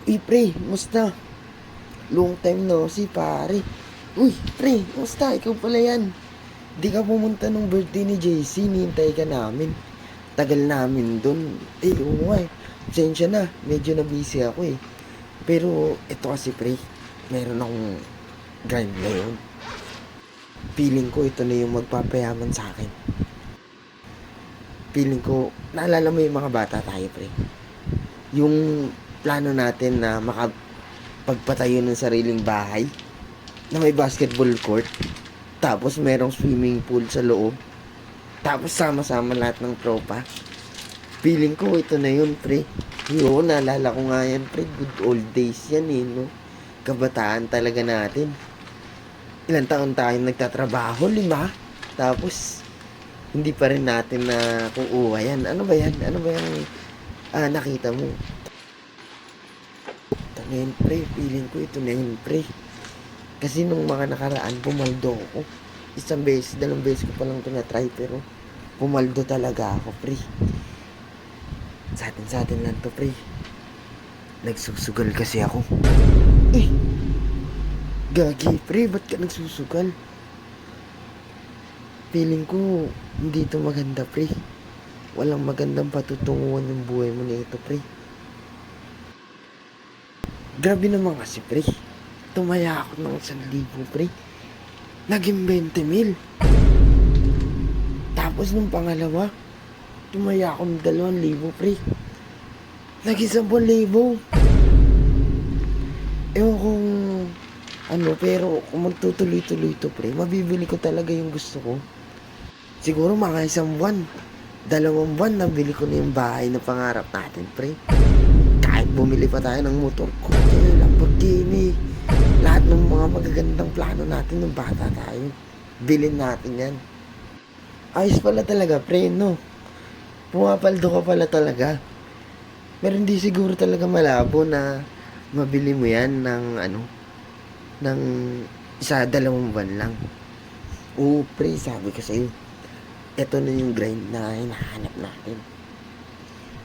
Uy, pre, musta? Long time no si pare. Uy, pre, musta? Ikaw pala yan. Di ka pumunta nung birthday ni JC, nihintay ka namin. Tagal namin dun. Oo nga eh. Pasensya na, medyo na busy ako eh. Pero, ito kasi pre, meron akong grind ngayon. Feeling ko ito na yung magpapayaman sa akin. Feeling ko, naalala mo yung mga bata tayo pre. Yung plano natin na makapagpatayo ng sariling bahay na may basketball court, tapos merong swimming pool sa loob, tapos sama-sama lahat ng tropa. Feeling ko ito na yun pre. Yun, naalala ko nga yan pre. Good old days yan eh, no? Kabataan talaga natin. Ilang taon tayong nagtatrabaho, 5. Tapos hindi pa rin natin na kukuha yan. Ano ba yan? Ano ba yung nakita mo? Ito na yun pre. Feeling ko ito na yun pre. Kasi nung mga nakaraan, pumaldo ako. Isang beses, 2 beses ko palang ito na-try, pero pumaldo talaga ako pre. Sa atin lang to pre. Nagsusugal kasi ako. Eh, gagi pre, ba't ka nagsusugal? Feeling ko hindi ito maganda pre. Walang magandang patutunguhan yung buhay mo na ito pre. Grabe naman kasi pre. Tumaya ako ng 1,000 pre. Naging 20,000. Tapos nung pangalawa, tumaya ako ng 2,000 pre. Naging 10,000. Ewan kung ano, pero kung magtutuloy-tuloy ito pre, mabibili ko talaga yung gusto ko. Siguro mga 1 buwan, 2 buwan, nabili ko na yung bahay na pangarap natin pre. Kahit bumili pa tayo ng motor ko, Lamborghini, lahat ng mga magagandang plano natin nung bata tayo, bilhin natin yan. Ayos pala talaga pre, no? Pumapaldo ka pala talaga. Pero hindi siguro talaga malabo na mabili mo yan ng ng 1-2 buwan lang. Oo pre, sabi ko sa'yo, ito na yung grind na hinahanap natin.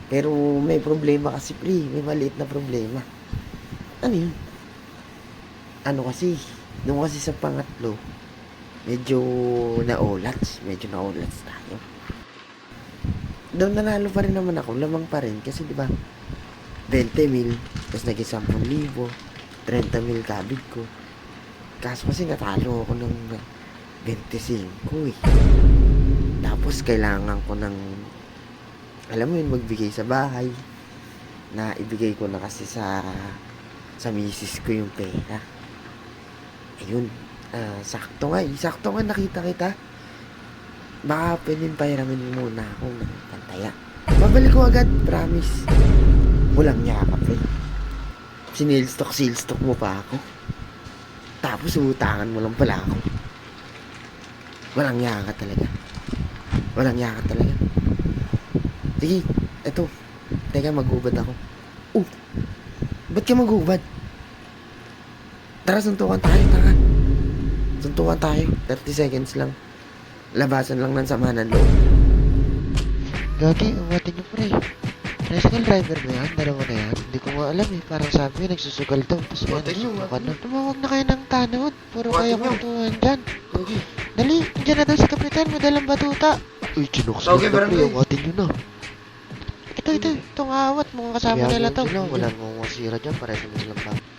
Pero may problema kasi pre, may maliit na problema. Ano yun? Ano kasi, nung kasi sa pangatlo, medyo naulats tayo. Doon nanalo pa rin naman ako, lamang pa rin kasi di ba 20,000, tapos naging 10,000, 30,000 kabig ko. Kaso kasi natalo ako ng 25 eh. Tapos kailangan ko ng, alam mo yun, magbigay sa bahay, na ibigay ko na kasi sa misis ko yung pera. Ayun, sakto nga nakita kita. Baka pwedeng pahiramin muna ako ng pantaya. Babalik ko agad, promise. Walang yakap eh. Sinilstok mo pa ako. Tapos utangan mo lang pala ako. Walang yaka talaga. Sige, eto. Teka, magubad ako. Ba't ka magubad? Tara, suntukan tayo. 30 seconds lang. Labasan lang ng sama ng loob. Gagi, umatin niyo pre. Tricycle driver na yan, dalawa na yan. Hindi ko nga alam eh, parang sabi niya nagsusugal daw. Tapos Umatin niyo. Tumawag na kayo ng tanod. Puro kayo Umatin niyo. kuntuhan dyan. Gogi. Dali, dyan na daw si Kapitan, madalang batuta. Uy, chinooks Okay, na barangay. pre, umatin niyo na. Itong awat, mga kasama nila to. Wala mong masira dyan, pareho na silang